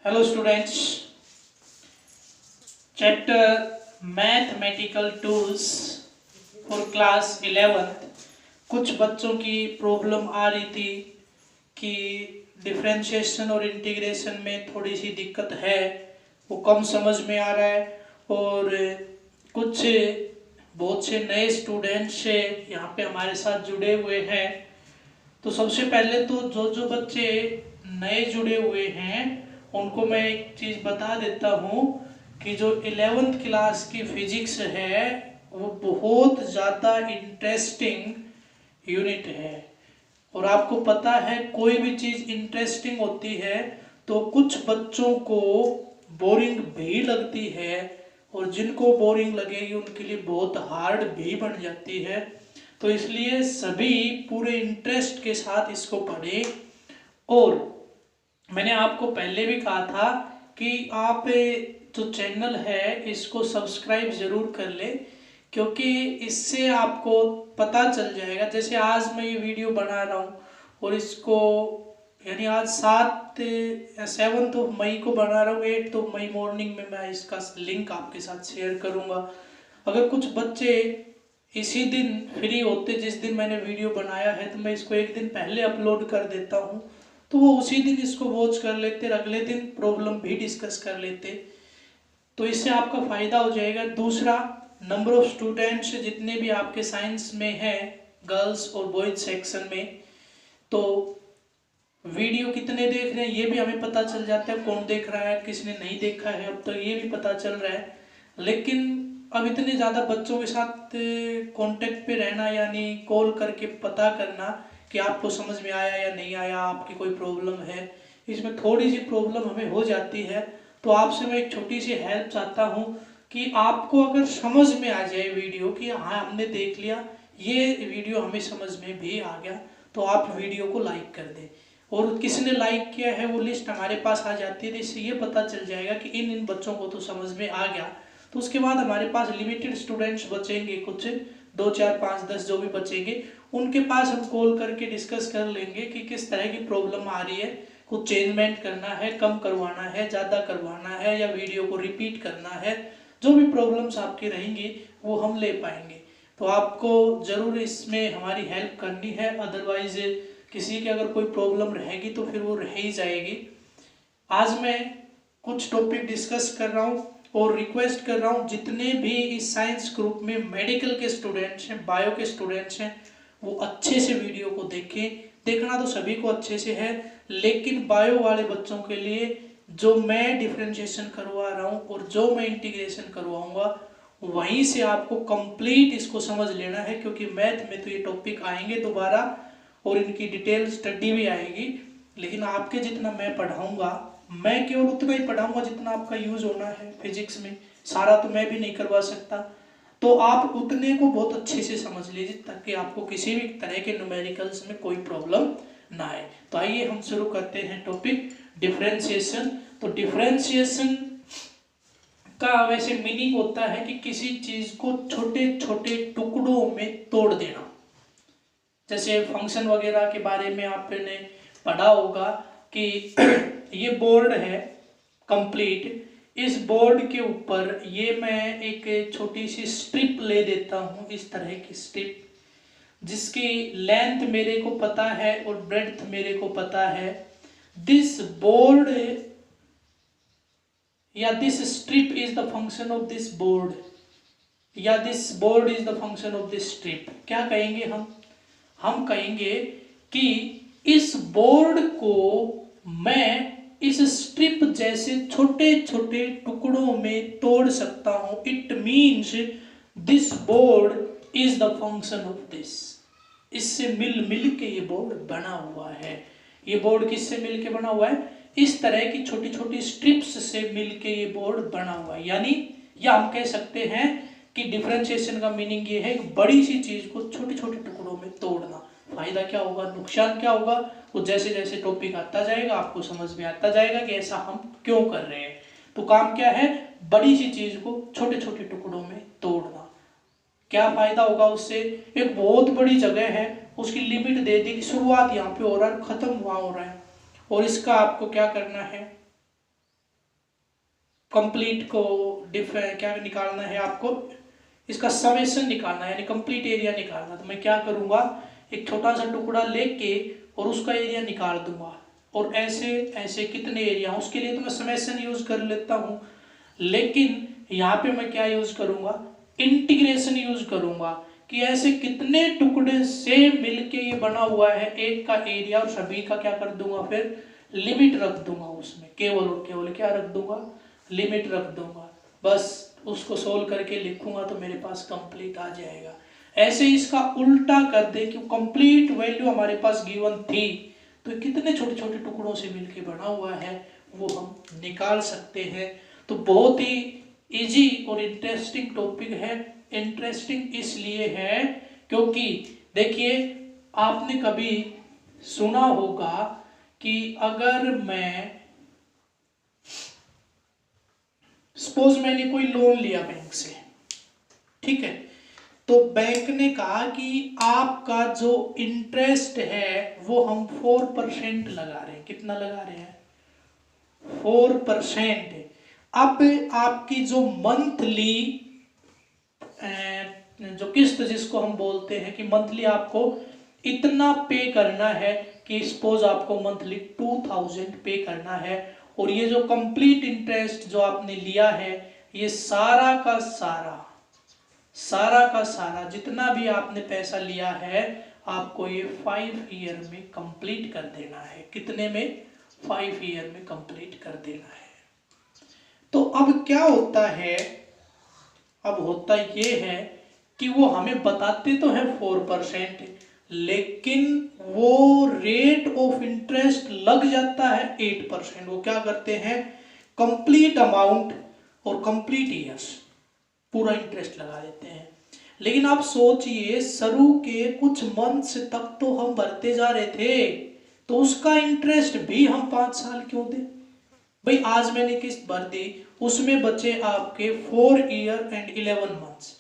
Hello students, chapter mathematical tools for class 11th। कुछ बच्चों की प्रॉब्लम आ रही थी कि डिफरेंशिएशन और इंटीग्रेशन में थोड़ी सी दिक्कत है, वो कम समझ में आ रहा है। और कुछ बहुत से नए स्टूडेंट्स यहाँ पे हमारे साथ जुड़े हुए हैं। तो सबसे पहले तो जो बच्चे नए जुड़े हुए हैं उनको मैं एक चीज़ बता देता हूँ कि जो 11th क्लास की फिजिक्स है वो बहुत ज़्यादा इंटरेस्टिंग यूनिट है। और आपको पता है कोई भी चीज़ इंटरेस्टिंग होती है तो कुछ बच्चों को बोरिंग भी लगती है, और जिनको बोरिंग लगेगी उनके लिए बहुत हार्ड भी बन जाती है। तो इसलिए सभी पूरे इंटरेस्ट के साथ इसको पढ़ें। और मैंने आपको पहले भी कहा था कि आप जो चैनल है इसको सब्सक्राइब ज़रूर कर लें, क्योंकि इससे आपको पता चल जाएगा। जैसे आज मैं ये वीडियो बना रहा हूँ और इसको यानी आज 7 मई को बना रहा हूँ। 8 मई मॉर्निंग में मैं इसका लिंक आपके साथ शेयर करूँगा। अगर कुछ बच्चे इसी दिन फ्री होते जिस दिन मैंने वीडियो बनाया है, तो मैं इसको एक दिन पहले अपलोड कर देता हूँ, तो वो उसी दिन इसको वॉच कर लेते, अगले दिन प्रॉब्लम भी डिस्कस कर लेते। तो इससे आपका फ़ायदा हो जाएगा। दूसरा, नंबर ऑफ स्टूडेंट्स जितने भी आपके साइंस में हैं, गर्ल्स और बॉयज सेक्शन में, तो वीडियो कितने देख रहे हैं ये भी हमें पता चल जाता है। कौन देख रहा है, किसने नहीं देखा है, अब तो ये भी पता चल रहा है। लेकिन अब इतने ज़्यादा बच्चों के साथ कांटेक्ट पे रहना, यानी कॉल करके पता करना कि आपको समझ में आया या नहीं आया, आपकी कोई प्रॉब्लम है, इसमें थोड़ी सी प्रॉब्लम हमें हो जाती है। तो आपसे मैं एक छोटी सी हेल्प चाहता हूँ कि आपको अगर समझ में आ जाए वीडियो कि हाँ हमने देख लिया, ये वीडियो हमें समझ में भी आ गया, तो आप वीडियो को लाइक कर दें। और किसने लाइक किया है वो लिस्ट हमारे पास आ जाती है, तो इससे ये पता चल जाएगा कि इन बच्चों को तो समझ में आ गया। तो उसके बाद हमारे पास लिमिटेड स्टूडेंट्स बचेंगे, कुछ 2 4 5 10 जो भी बचेंगे, उनके पास हम कॉल करके डिस्कस कर लेंगे कि किस तरह की प्रॉब्लम आ रही है, कुछ चेंजमेंट करना है, कम करवाना है, ज़्यादा करवाना है, या वीडियो को रिपीट करना है। जो भी प्रॉब्लम्स आपकी रहेंगी वो हम ले पाएंगे। तो आपको ज़रूर इसमें हमारी हेल्प करनी है, अदरवाइज किसी की अगर कोई प्रॉब्लम रहेगी तो फिर वो रह ही जाएगी। आज मैं कुछ टॉपिक डिस्कस कर रहा हूँ और रिक्वेस्ट कर रहा हूँ जितने भी इस साइंस ग्रुप में मेडिकल के स्टूडेंट्स हैं, बायो के स्टूडेंट्स हैं, वो अच्छे से वीडियो को देखें। देखना तो सभी को अच्छे से है, लेकिन बायो वाले बच्चों के लिए जो मैं डिफरेंशिएशन करवा रहा हूँ और जो मैं इंटीग्रेशन करवाऊँगा वहीं से आपको कंप्लीट इसको समझ लेना है, क्योंकि मैथ में तो ये टॉपिक आएंगे दोबारा और इनकी डिटेल स्टडी भी आएगी। लेकिन आपके जितना मैं पढ़ाऊँगा, मैं केवल उतना ही पढ़ाऊँगा जितना आपका यूज़ होना है फिजिक्स में, सारा तो मैं भी नहीं करवा सकता। तो आप उतने को बहुत अच्छे से समझ लीजिए ताकि आपको किसी भी तरह के न्यूमेरिकल्स में कोई प्रॉब्लम ना आए। तो आइए हम शुरू करते हैं टॉपिक डिफरेंशिएशन। तो डिफरेंशिएशन का वैसे मीनिंग होता है कि किसी चीज़ को छोटे छोटे टुकड़ों में तोड़ देना। जैसे फंक्शन वगैरह के बारे में आपने पढ़ा होगा कि ये बोर्ड है कंप्लीट, इस बोर्ड के ऊपर ये मैं एक छोटी सी स्ट्रिप ले देता हूँ, इस तरह की स्ट्रिप जिसकी लेंथ मेरे को पता है और ब्रेड्थ मेरे को पता है। दिस बोर्ड या this strip is the function of this board, या this board is the function of this strip. क्या कहेंगे हम कहेंगे कि इस बोर्ड को मैं इस स्ट्रिप जैसे छोटे छोटे टुकड़ों में तोड़ सकता हूं। It means this board is the function of this. इससे मिल के ये बोर्ड बना हुआ है। ये बोर्ड किससे मिल के बना हुआ है? इस तरह की छोटी छोटी स्ट्रिप्स से मिल के ये बोर्ड बना हुआ है। यानी या हम कह सकते हैं कि डिफरेंशिएशन का मीनिंग ये है कि बड़ी सी चीज को छोटे छोटे टुकड़ों में तोड़ना। फायदा क्या होगा, नुकसान क्या होगा, वो जैसे जैसे टॉपिक आता जाएगा आपको समझ में आता जाएगा कि ऐसा हम क्यों कर रहे हैं। तो काम क्या है, बड़ी सी चीज को छोटे छोटे टुकड़ों में तोड़ना। क्या फायदा होगा उससे? एक बहुत बड़ी जगह है, उसकी लिमिट दे दी कि शुरुआत यहाँ पे हो रहा है, खत्म वहां हो रहा है, और इसका आपको क्या करना है, कंप्लीट को क्या निकालना है आपको, इसका समेशन निकालना है, यानी कंप्लीट एरिया निकालना। तो मैं क्या करूँगा, एक छोटा सा टुकड़ा लेके और उसका एरिया निकाल दूंगा, और ऐसे ऐसे कितने एरिया, उसके लिए तो मैं समेशन यूज कर लेता हूँ, लेकिन यहाँ पे मैं क्या यूज करूँगा, इंटीग्रेशन यूज करूँगा, कि ऐसे कितने टुकड़े से मिलके ये बना हुआ है एक का एरिया, और सभी का क्या कर दूंगा, फिर लिमिट रख दूंगा उसमें, केवल और केवल क्या रख दूंगा, लिमिट रख दूंगा। बस उसको सोल्व करके लिखूंगा तो मेरे पास कंप्लीट आ जाएगा। ऐसे इसका उल्टा कर दे कि कंप्लीट वैल्यू हमारे पास गिवन थी, तो कितने छोटे छोटे टुकड़ों से मिलके बना हुआ है वो हम निकाल सकते हैं। तो बहुत ही इजी और इंटरेस्टिंग टॉपिक है। इंटरेस्टिंग इसलिए है क्योंकि देखिए, आपने कभी सुना होगा कि अगर मैं सपोज मैंने कोई लोन लिया बैंक से, ठीक है, तो बैंक ने कहा कि आपका जो इंटरेस्ट है वो हम 4% लगा रहे हैं। कितना लगा रहे हैं, 4%। अब आपकी जो मंथली जो किस्त जिसको हम बोलते हैं कि मंथली आपको इतना पे करना है, कि सपोज आपको मंथली 2000 पे करना है, और ये जो कंप्लीट इंटरेस्ट जो आपने लिया है ये सारा का सारा जितना भी आपने पैसा लिया है आपको ये 5 ईयर में कंप्लीट कर देना है। कितने में, 5 ईयर में कंप्लीट कर देना है। तो अब क्या होता है, अब होता ये है कि वो हमें बताते तो है 4%, लेकिन वो रेट ऑफ इंटरेस्ट लग जाता है 8%। वो क्या करते हैं, कंप्लीट अमाउंट और कंप्लीट ईयर्स पूरा इंटरेस्ट लगा देते हैं। लेकिन आप सोचिए, शुरू के कुछ मंथ्स तक तो हम भरते जा रहे थे, तो उसका इंटरेस्ट भी हम 5 साल क्यों दें भाई। आज मैंने किस्त भर दी, उसमें बचे आपके 4 ईयर एंड 11 मंथ्स।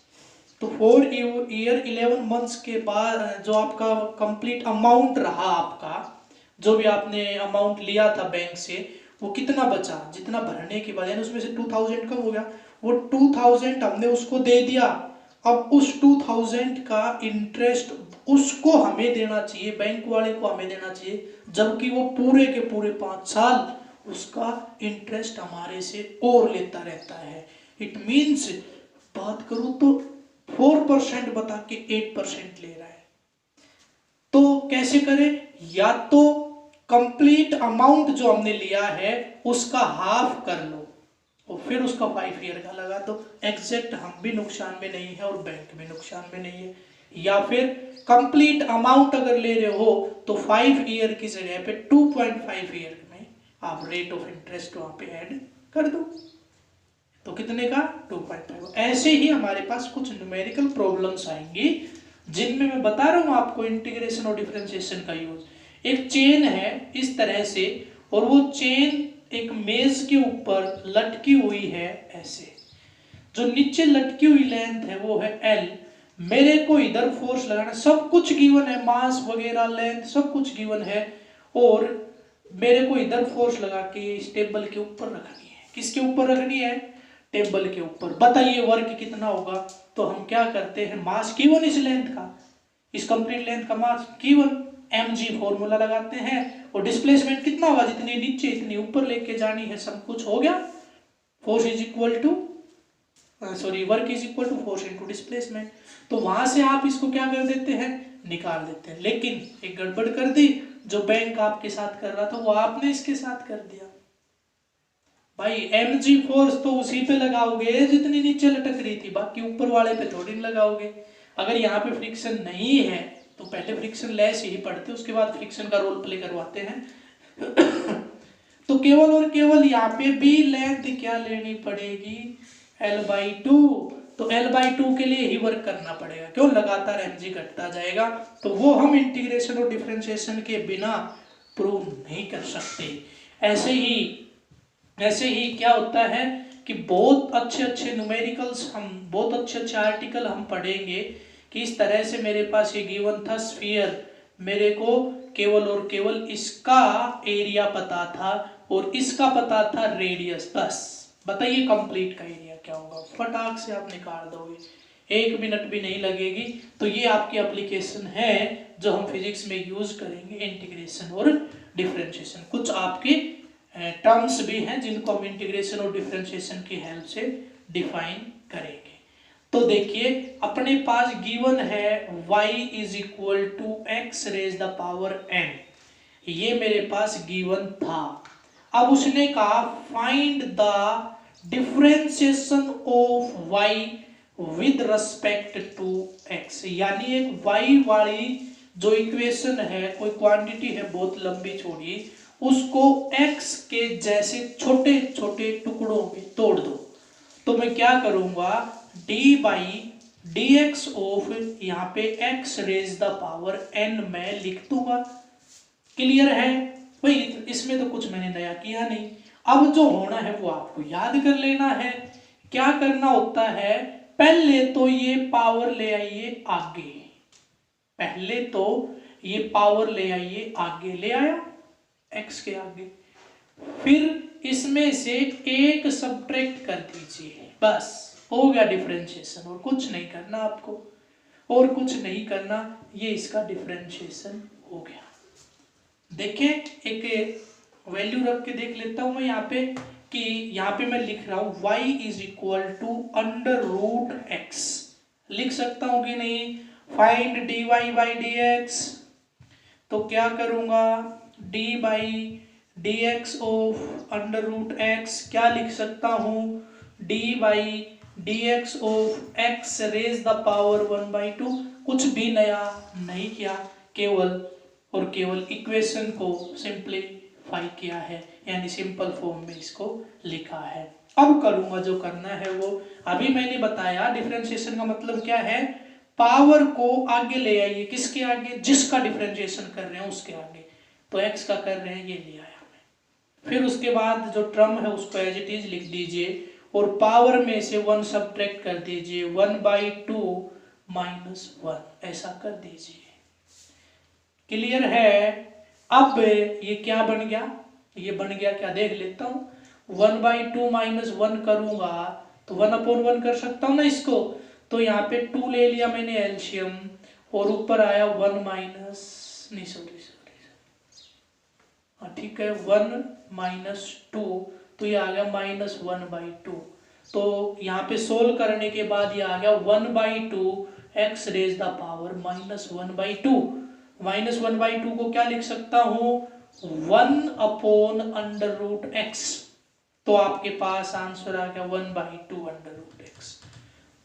तो 4 ईयर 11 मंथ्स के बाद जो आपका कंप्लीट अमाउंट रहा, आपका जो भी आपने अमाउंट लिया था बैंक से, वो कितना बचा, जितना भरने के बाद, यानी उसमें से 2000 कम हो गया, वो 2000 हमने उसको दे दिया। अब उस 2000 का इंटरेस्ट उसको हमें देना चाहिए, बैंक वाले को हमें देना चाहिए, जबकि वो पूरे के पूरे 5 साल उसका इंटरेस्ट हमारे से और लेता रहता है। इट मीन्स बात करूं तो 4% बता के 8% ले रहा है। तो कैसे करें, या तो कंप्लीट अमाउंट जो हमने लिया है उसका हाफ कर लो और फिर उसका 5 ईयर का लगा दो। एग्जैक्ट हम भी नुकसान में नहीं है और बैंक भी नुकसान में नहीं है। या फिर कंप्लीट अमाउंट अगर ले रहे हो तो 5 ईयर की जगह पे 2.5 ईयर में आप रेट ऑफ इंटरेस्ट वहां पे ऐड कर दो, तो कितने का, 2.5। ऐसे ही हमारे पास कुछ न्यूमेरिकल प्रॉब्लम्स आएंगी जिनमें मैं बता रहा हूं आपको इंटीग्रेशन और डिफरेंशिएशन का यूज। एक चेन है इस तरह से, और वो चेन एक मेज के ऊपर लटकी हुई है ऐसे, जो नीचे लटकी हुई लेंथ है वो है L। मेरे को इधर फोर्स लगाना, सब कुछ गिवन है, मास वगैरह लेंथ सब कुछ गिवन है, और मेरे को इधर फोर्स लगा के इस टेबल के ऊपर रखनी है। किसके ऊपर रखनी है, टेबल के ऊपर। बताइए वर्क कितना होगा। तो हम क्या करते हैं, मास गिवन इस लेंथ का, इस कंप्लीट लेंथ का मास गिवन, mg फॉर्मूला लगाते हैं, और डिस्प्लेसमेंट कितना होगा, जितनी नीचे इतनी ऊपर लेके जानी है, सब कुछ हो गया। Force is equal to work is equal to force into displacement. तो वहां से आप इसको क्या कर देते हैं, निकाल देते हैं। लेकिन एक गड़बड़ कर दी, जो बैंक आपके साथ कर रहा था वो आपने इसके साथ कर दिया। भाई mg फोर्स तो उसी पे लगाओगे जितनी नीचे लटक रही थी, बाकी ऊपर वाले पे थोड़ी लगाओगे। अगर यहाँ पे फ्रिक्शन नहीं है तो पहले फ्रिक्शन लेस ही पढ़ते, उसके बाद फ्रिक्शन का रोल प्ले करवाते हैं। तो केवल और केवल यहाँ पे भी लेंथ क्या लेनी पड़ेगी, L/2। तो L/2 के लिए ही वर्क करना पड़ेगा, क्यों, लगातार mg घटता जाएगा। तो वो हम इंटीग्रेशन और डिफरेंशिएशन के बिना प्रूव नहीं कर सकते। ऐसे ही क्या होता है कि बहुत अच्छे न्यूमेरिकल्स, हम बहुत अच्छे आर्टिकल हम पढ़ेंगे कि इस तरह से मेरे पास ये गिवन था स्फीयर, मेरे को केवल और केवल इसका एरिया पता था और इसका पता था रेडियस, बस बताइए कंप्लीट का एरिया क्या होगा, फटाक से आप निकाल दोगे, 1 मिनट भी नहीं लगेगी। तो ये आपकी एप्लीकेशन है जो हम फिजिक्स में यूज करेंगे, इंटीग्रेशन और डिफरेंशिएशन। कुछ आपके टर्म्स भी हैं जिनको हम इंटीग्रेशन और डिफरेंशिएशन की हेल्प से डिफाइन करेंगे। तो देखिए अपने पास गिवन है y is equal to x raise the power n, ये मेरे पास गिवन था। अब उसने कहा find the differentiation of y with respect to x, यानी एक y वाली जो इक्वेशन है, कोई क्वांटिटी है बहुत लंबी चौड़ी, उसको x के जैसे छोटे छोटे टुकड़ों में तोड़ दो। तो मैं क्या करूंगा, d by d x of यहाँ पे x raise the power n मैं लिख दूंगा। क्लियर है भाई, इसमें तो कुछ मैंने नया किया नहीं। अब जो होना है वो आपको याद कर लेना है। क्या करना होता है, पहले तो ये पावर ले आइए आगे, पहले तो ये पावर ले आइए आगे, ले आया x के आगे, फिर इसमें से एक सब्ट्रैक्ट कर दीजिए, बस हो गया डिफरेंशिएशन। और कुछ नहीं करना आपको, और कुछ नहीं करना, ये इसका डिफरेंशिएशन हो गया। देखिए एक वैल्यू रख के देख लेता हूं मैं यहाँ पे, कि यहाँ पे मैं लिख रहा हूं y is equal to under root x, लिख सकता हूं कि नहीं, find dy by d x. तो क्या करूंगा, d by d x of under root x, क्या लिख सकता हूं, d by d x of x raise the power 1/2। कुछ भी नया नहीं किया, केवल और केवल इक्वेशन को सिंप्लीफाई किया है, यानी सिंपल फॉर्म में इसको लिखा है। अब करूंगा जो करना है वो, अभी मैंने बताया डिफरेंशिएशन का मतलब क्या है, पावर को आगे ले आइए, किसके आगे, जिसका डिफरेंशिएशन कर रहे हैं उसके आगे। तो x का कर रहे हैं, ये ले आया मैं। फिर उसके बाद जो टर्म है उसको एज इट इज लिख दीजिए, और पावर में से 1 सब्ट्रैक्ट कर दीजिए, 1/2 माइनस 1 ऐसा कर दीजिए। क्लियर है। अब ये क्या बन गया, ये बन गया क्या देख लेता हूं, 1/2 माइनस 1 करूंगा तो 1/1 कर सकता हूं ना इसको। तो यहाँ पे 2 ले लिया मैंने एलसीएम, और ऊपर आया 1 माइनस, नहीं सॉरी हाँ ठीक है, 1 माइनस 2, तो ये आ गया -1/2। तो यहाँ पे सोल्व करने के बाद ये आ गया 1/2 एक्स रेज द पावर -1/2। -1/2 को क्या लिख सकता हूं, 1/√x। तो आपके पास आंसर आ गया 1/2√x।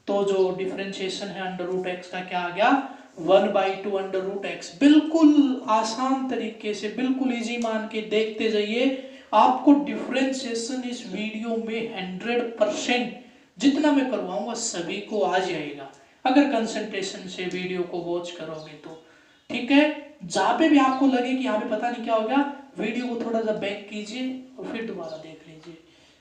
तो जो डिफरेंशिएशन है √x का क्या आ गया, 1/2√x। बिल्कुल आसान तरीके से, बिल्कुल इजी मान के देखते जाइए, आपको डिफरेंशिएशन इस वीडियो में 100% जितना मैं करवाऊंगा सभी को आ जाएगा, अगर कंसंट्रेशन से वीडियो को वॉच करोगे तो। ठीक है, जहां पे भी आपको लगे कि यहाँ पे पता नहीं क्या हो गया, वीडियो को थोड़ा सा बैक कीजिए और फिर दोबारा देख लीजिए।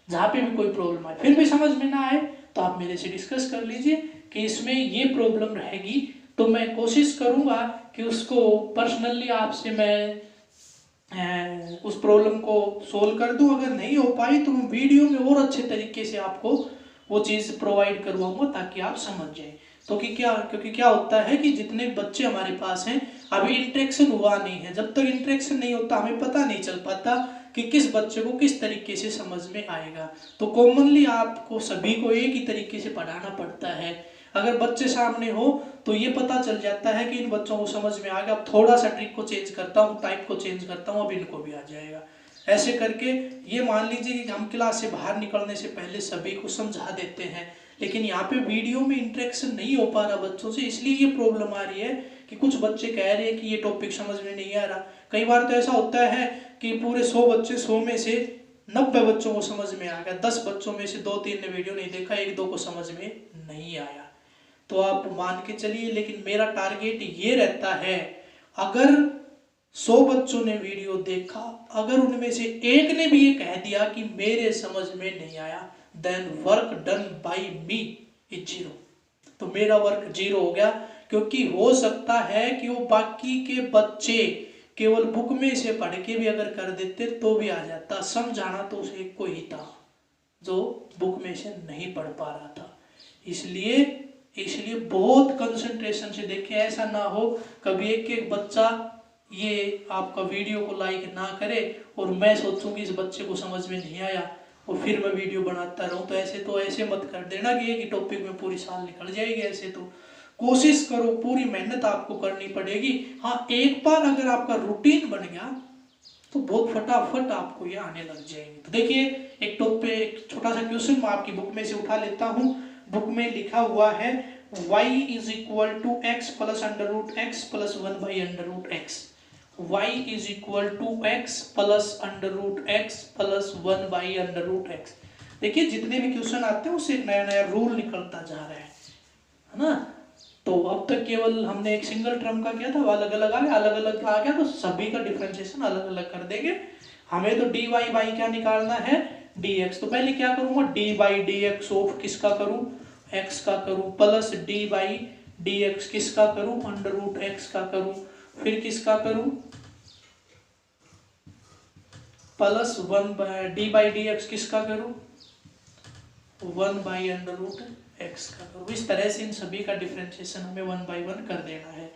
जहां पे भी कोई प्रॉब्लम आए, फिर भी समझ में ना आए तो आप मेरे से डिस्कस कर लीजिए कि इसमें ये प्रॉब्लम रहेगी, तो मैं कोशिश करूंगा कि उसको पर्सनली आपसे मैं उस प्रॉब्लम को सोल्व कर दूं। अगर नहीं हो पाई तो मैं वीडियो में और अच्छे तरीके से आपको वो चीज़ प्रोवाइड करवाऊंगा ताकि आप समझ जाएं। तो क्योंकि क्या होता है कि जितने बच्चे हमारे पास हैं, अभी इंटरेक्शन हुआ नहीं है, जब तक इंटरेक्शन नहीं होता हमें पता नहीं चल पाता कि किस बच्चे को किस तरीके से समझ में आएगा। तो कॉमनली आपको सभी को एक ही तरीके से पढ़ाना पड़ता है। अगर बच्चे सामने हो तो ये पता चल जाता है कि इन बच्चों को समझ में आ गया, अब थोड़ा सा ट्रिक को चेंज करता हूँ, टाइप को चेंज करता हूँ, अब इनको भी आ जाएगा। ऐसे करके ये मान लीजिए कि हम क्लास से बाहर निकलने से पहले सभी को समझा देते हैं, लेकिन यहाँ पे वीडियो में इंटरेक्शन नहीं हो पा रहा बच्चों से, इसलिए ये प्रॉब्लम आ रही है कि कुछ बच्चे कह रहे हैं कि ये टॉपिक समझ में नहीं आ रहा। कई बार तो ऐसा होता है कि पूरे 100 बच्चे, 100 में से 90 बच्चों को समझ में आ गया, 10 बच्चों में से 2-3 ने वीडियो नहीं देखा, 1-2 को समझ में नहीं आया। तो आप मान के चलिए, लेकिन मेरा टारगेट ये रहता है, अगर 100 बच्चों ने वीडियो देखा, अगर उनमें से एक ने भी ये कह दिया कि मेरे समझ में नहीं आया, then work done by me is 0। तो मेरा वर्क 0 हो गया, क्योंकि हो सकता है कि वो बाकी के बच्चे केवल बुक में से पढ़ के भी अगर कर देते तो भी आ जाता, समझाना तो उसे को ही था, जो बुक में से नहीं पढ़ पा रहा था। इसलिए बहुत कंसंट्रेशन से देखें, ऐसा ना हो कभी एक एक बच्चा ये आपका वीडियो को लाइक ना करे और मैं सोचूं कि इस बच्चे को समझ में नहीं आया और फिर मैं वीडियो बनाता रहूं। तो ऐसे मत कर देना कि एक ही टॉपिक में पूरी साल निकल जाएगी। ऐसे तो कोशिश करो, पूरी मेहनत आपको करनी पड़ेगी। हाँ, एक बार अगर आपका रूटीन बन गया तो बहुत फटाफट आपको ये आने लग जाएंगे। तो देखिए एक छोटा सा क्वेश्चन मैं आपकी बुक में से उठा लेता हूँ। बुक में लिखा हुआ है y is equal to x plus under root x plus 1/√x। y is equal to x plus under root x plus 1/√x। देखिए जितने भी क्वेश्चन आते हैं उससे एक नया नया रूल निकलता जा रहा है ना। तो अब तक केवल हमने एक सिंगल टर्म का किया था, अलग अलग आ गया तो सभी का डिफरेंशिएशन अलग अलग कर देंगे। हमें तो dy बाई क्या निकालना है, dx। तो पहले क्या करूंगा, d बाई dx ऑफ किसका करूं, x का करूं, प्लस d बाई dx किसका करूं, अंडर रूट x का करूं, फिर किसका करूं, प्लस d बाई dx किसका करूं, 1/√x का करूँ। इस तरह से इन सभी का डिफरेंशिएशन हमें 1/1 कर देना है।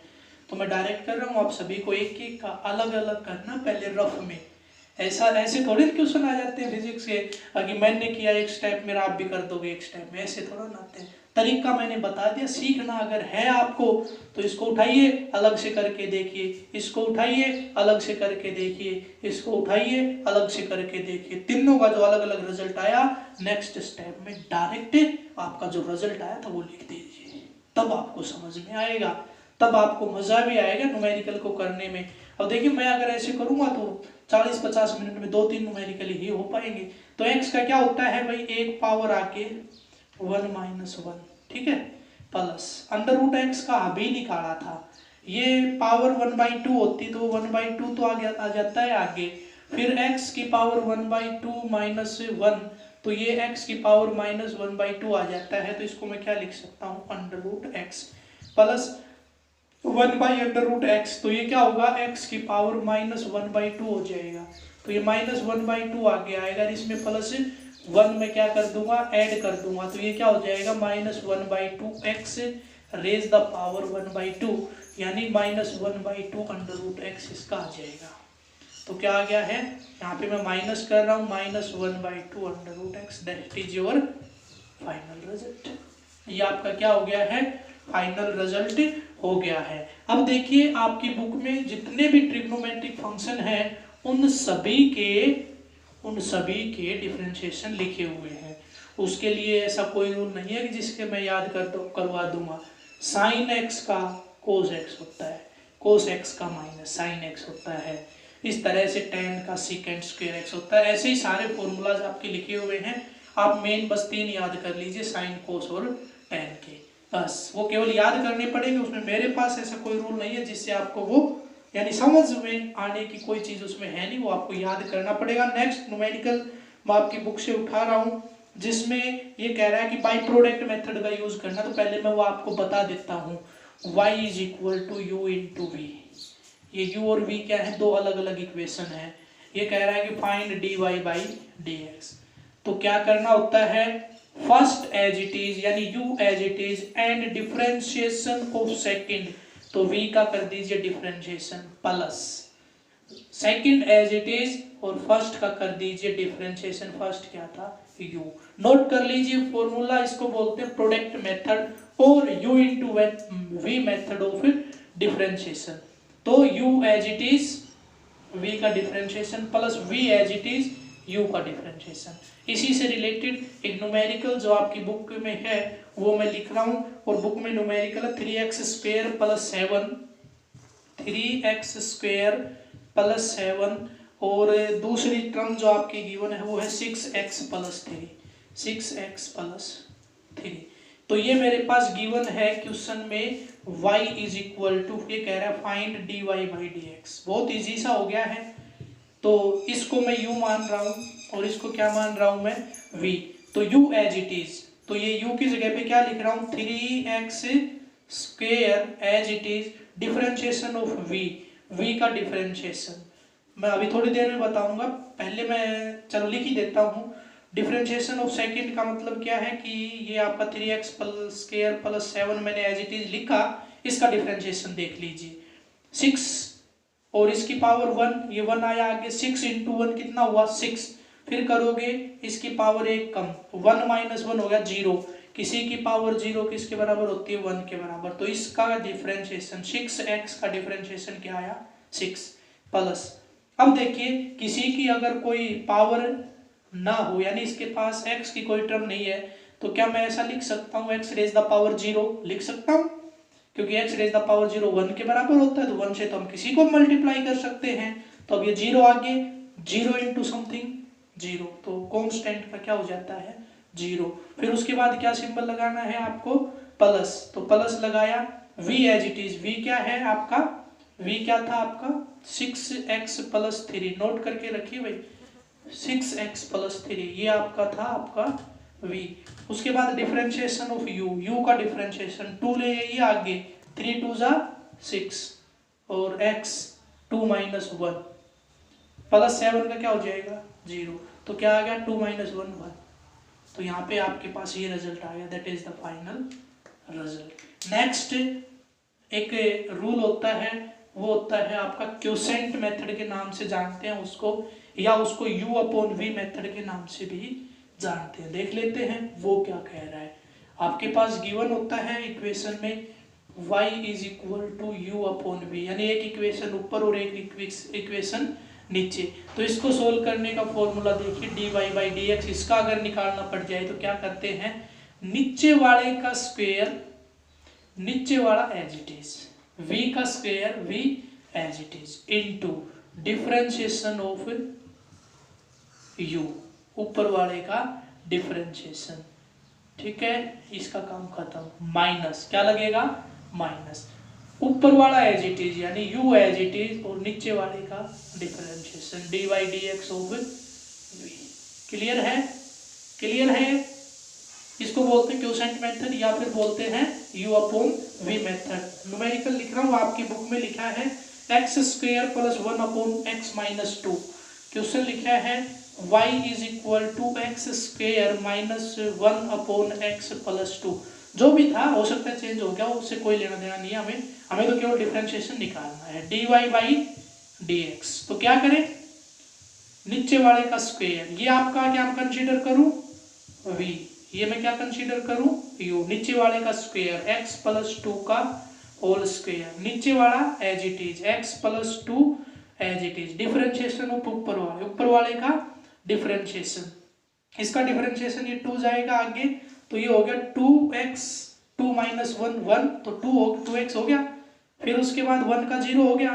तो मैं डायरेक्ट कर रहा हूँ, आप सभी को एक एक का अलग अलग करना पहले रफ में। ऐसे थोड़े क्वेश्चन आ जाते हैं फिजिक्स के कि मैंने किया एक स्टेप मेरा आप भी कर दोगे एक स्टेप में, ऐसे थोड़ा ना आते हैं। तरीका मैंने बता दिया, सीखना अगर है आपको तो इसको उठाइए अलग से करके देखिए, इसको उठाइए अलग से करके देखिए, इसको उठाइए अलग से करके देखिए। तीनों का जो अलग अलग रिजल्ट आया नेक्स्ट स्टेप में डायरेक्ट आपका जो रिजल्ट आया था वो लिख दीजिए, तब आपको समझ में आएगा, तब आपको मजा भी आएगा न्यूमेरिकल को करने में। अब देखिए मैं अगर ऐसे करूंगा तो 40-50 मिनट में 2-3 न्यूमेरिकल ही हो पाएंगे। तो x का क्या होता है भाई, एक पावर आके 1-1, ठीक है, प्लस अंडर रूट एक्स का अभी निकाला था, ये पावर 1/2 होती तो 1/2 तो आ जाता है आगे, फिर x की पावर 1/2 माइनस 1 तो ये x की पावर माइनस 1/2 आ जाता है। तो इसको मैं क्या लिख सकता हूँ, under root x plus 1/√x। तो ये क्या होगा, x की पावर माइनस 1/2 हो जाएगा। तो ये माइनस 1/2 आगे आएगा, इसमें प्लस 1 में क्या कर दूंगा, ऐड कर दूंगा। तो ये क्या हो जाएगा, minus 1/2x raise the power 1/2 यानी माइनस 1/2 अंडर रूट एक्स इसका आ जाएगा। तो क्या आ गया है, यहाँ पे मैं माइनस कर रहा हूँ, minus 1/2 under root x, that is your final result. ये आपका क्या हो गया है, फाइनल रिजल्ट हो गया है। अब देखिए आपकी बुक में जितने भी ट्रिग्नोमेट्रिक फंक्शन हैं उन सभी के डिफरेंशिएशन लिखे हुए हैं। उसके लिए ऐसा कोई रूल नहीं है कि जिसके मैं याद करवा दूंगा। साइन एक्स का कोस एक्स होता है, कोस एक्स का माइनस साइन एक्स होता है, इस तरह से टेन का सीकेंट स्क्वायर एक्स होता है। ऐसे ही सारे फॉर्मूलाज आपके लिखे हुए हैं, आप मेन बस 3 याद कर लीजिए, साइन कोस और टेन के, बस वो केवल याद करने पड़ेंगे। उसमें मेरे पास ऐसा कोई रूल नहीं है जिससे आपको वो यानी समझ में आने की कोई चीज़ उसमें है नहीं, वो आपको याद करना पड़ेगा। नेक्स्ट न्यूमेरिकल मैं आपकी बुक से उठा रहा हूँ जिसमें ये कह रहा है कि बाई प्रोडक्ट मेथड का यूज करना। तो पहले मैं वो आपको बता देता हूँ, y is equal to u into v. ये u और v क्या है, दो अलग अलग इक्वेशन है। ये कह रहा है कि फाइंड dy बाई dx। तो क्या करना होता है, फर्स्ट एज इट इज यानी u as it is and differentiation of second, तो v का कर दीजिए differentiation plus second as it is और फर्स्ट का कर दीजिए डिफरेंशिएशन, फर्स्ट क्या था u। नोट कर लीजिए फॉर्मूला, इसको बोलते हैं प्रोडक्ट मेथड और u into v method of differentiation. तो u as it is v का differentiation plus v as it is u का डिफरेंशिएशन। इसी से रिलेटेड एक न्यूमेरिकल जो आपकी बुक में है वो मैं लिख रहा हूँ, और बुक में न्यूमेरिकल है 3x² प्लस 7, 3x² प्लस 7, और दूसरी टर्म जो आपकी गिवन है वो है 6x प्लस 3, 6x प्लस 3। तो ये मेरे पास गिवन है क्वेश्चन में y इज इक्वल टू, ये कह रहा है फाइंड dy बाई dx। बहुत इजी सा हो गया है। तो इसको मैं u मान रहा हूँ और इसको क्या मान रहा हूँ मैं, v। तो u एज इट इज, तो ये u की जगह पे क्या लिख रहा हूँ, 3x² as it is differentiation of v का डिफरेंशिएशन मैं अभी थोड़ी देर में बताऊंगा, पहले मैं चलो लिख ही देता हूँ। डिफरेंशिएशन ऑफ सेकंड का मतलब क्या है कि ये आपका 3x स्क्वायर प्लस 7 मैंने एज इट इज लिखा, इसका डिफरेंशिएशन देख लीजिए 6 और इसकी पावर 1, ये 1 आया आगे, 6 इंटू 1 कितना हुआ 6, फिर करोगे इसकी पावर 1 कम, 1 माइनस 1 हो गया 0, किसी की पावर 0 किसके बराबर होती है 1 के बराबर, तो इसका डिफरेंशिएशन 6x का डिफरेंशिएशन क्या आया 6 प्लस। अब देखिए किसी की अगर कोई पावर ना हो यानी इसके पास x की कोई टर्म नहीं है तो क्या मैं ऐसा लिख सकता हूँ x रेज द पावर 0 लिख सकता हूँ, क्योंकि x रेज द पावर 0 1 के बराबर होता है तो 1 से तो हम किसी को मल्टीप्लाई कर सकते हैं, तो अब ये 0 आगे 0 इंटू समथिंग 0, तो कांस्टेंट का क्या हो जाता है 0। फिर उसके बाद क्या सिंबल लगाना है आपको प्लस, तो प्लस लगाया, v as it is, v क्या है आपका, v क्या था आपका 6x प्लस 3, नोट करके रखिए भाई 6x प्लस 3, ये आपका था आपका v। उसके बाद डिफरेंशिएशन ऑफ u, u का डिफरेंशिएशन 2 ले ये आगे 3 2 जा 6 और x 2 माइनस 1 प्लस 7 का क्या हो जाएगा 0, तो क्या आ गया 2 माइनस 1 1, तो यहाँ पे आपके पास ये रिजल्ट आ गया, that is the final result. Next एक रूल होता है, वो होता है आपका क्वोशेंट मेथड के नाम से जानते हैं उसको, या उसको u अपॉन v मेथड के नाम से भी जानते हैं। देख लेते हैं वो क्या कह रहा है। आपके पास गिवन होता है इक्वेशन में y is equal to u upon v, यानी एक इक्वेशन ऊपर और एक इक्वेशन नीचे, तो इसको सोल्व करने का फॉर्मूला देखिए dy बाई dx, इसका अगर निकालना पड़ जाए तो क्या करते हैं, नीचे वाले का स्क्वायर नीचे वाला एज इट इज, v का square v as it is into differentiation of u, ऊपर वाले का डिफरेंशिएशन, ठीक है, इसका काम खत्म, माइनस क्या लगेगा माइनस ऊपर वाला एज इट इज यानी u एज इट इज और नीचे वाले का differentiation dy dx of v। Clear है, क्लियर है, इसको बोलते हैं क्वोशेंट मेथड या फिर बोलते हैं u upon v method. Numerical लिख रहा हूँ, आपकी बुक में लिखा है x square plus 1 upon x minus 2, question लिखा है y is equal to x square minus 1 upon x plus 2, जो भी था हो सकता है चेंज हो गया, उससे कोई लेना देना नहीं है हमें, हमें तो केवल डिफरेंशिएशन निकालना है dy बाई dx। तो क्या करें, नीचे वाले का स्क्वायर, ये आपका क्या कंसीडर करूं v, ये मैं क्या कंसीडर करूं u, नीचे वाले का स्क्वायर x प्लस 2 का होल स्क्वायर, नीचे वाला as it is x plus 2 as it is, differentiation of ऊपर वाले का डिफरेंशिएशन, इसका डिफरेंशिएशन ये 2 जाएगा आगे, तो ये हो गया 2x 2 माइनस 1 1, तो 2x हो गया, फिर उसके बाद 1 का 0 हो गया,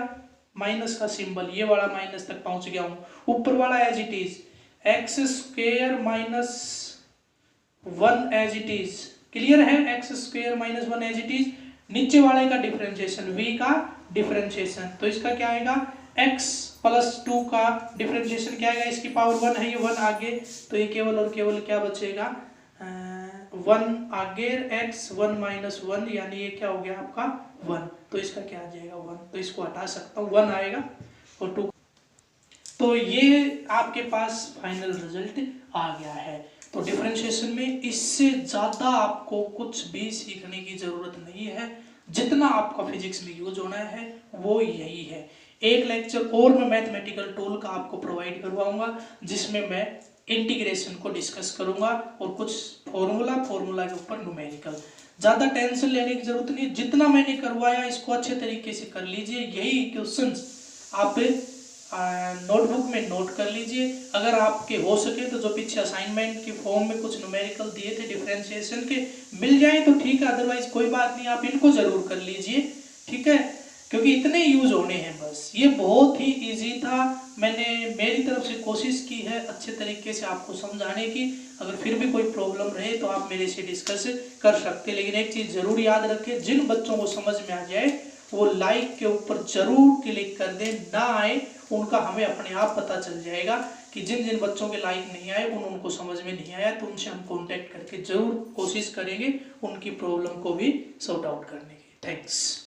माइनस का सिंबल, ये वाला माइनस तक पहुंच गया हूं, ऊपर वाला as it is X square minus 1 as it is, clear है, X square minus 1 as it is, नीचे वाले का डिफरेंशिएशन v का डिफरेंशिएशन, तो इसका क्या आएगा x प्लस 2 का डिफरेंशिएशन क्या आएगा, इसकी पावर 1 है, ये 1 आगे, तो ये केवल और केवल क्या बचेगा 1 आगे x 1 माइनस 1, यानी ये क्या हो गया आपका 1, तो इसका क्या आ जाएगा 1, तो इसको हटा सकता हूँ 1 आएगा और 2, तो ये आपके पास फाइनल रिजल्ट आ गया है। तो डिफरेंशिएशन में इससे ज़्यादा आपको कुछ भी सीखने की ज़रूरत नहीं है, जितना आपका फिजिक्स में यूज होना है वो यही है। एक लेक्चर और मैं मैथमेटिकल टूल का आपको प्रोवाइड करवाऊंगा, जिसमें मैं इंटीग्रेशन को डिस्कस करूंगा और कुछ फॉर्मूला के ऊपर न्यूमेरिकल। ज़्यादा टेंशन लेने की जरूरत नहीं, जितना मैंने करवाया इसको अच्छे तरीके से कर लीजिए, यही क्वेश्चंस आप नोटबुक में नोट कर लीजिए, अगर आपके हो सके तो जो पीछे असाइनमेंट के फॉर्म में कुछ न्यूमेरिकल दिए थे डिफरेंशिएशन के मिल जाए तो ठीक है, अदरवाइज कोई बात नहीं, आप इनको जरूर कर लीजिए, ठीक है, क्योंकि इतने यूज होने हैं बस। ये बहुत ही इजी था, मैंने मेरी तरफ से कोशिश की है अच्छे तरीके से आपको समझाने की, अगर फिर भी कोई प्रॉब्लम रहे तो आप मेरे से डिस्कस कर सकते हैं, लेकिन एक चीज़ जरूर याद रखें, जिन बच्चों को समझ में आ जाए वो लाइक के ऊपर जरूर क्लिक कर दें, ना आए उनका हमें अपने आप पता चल जाएगा कि जिन जिन बच्चों के लाइक नहीं आए उनको समझ में नहीं आया, तो उनसे हम कांटेक्ट करके जरूर कोशिश करेंगे उनकी प्रॉब्लम को भी सॉर्ट आउट करने की। थैंक्स।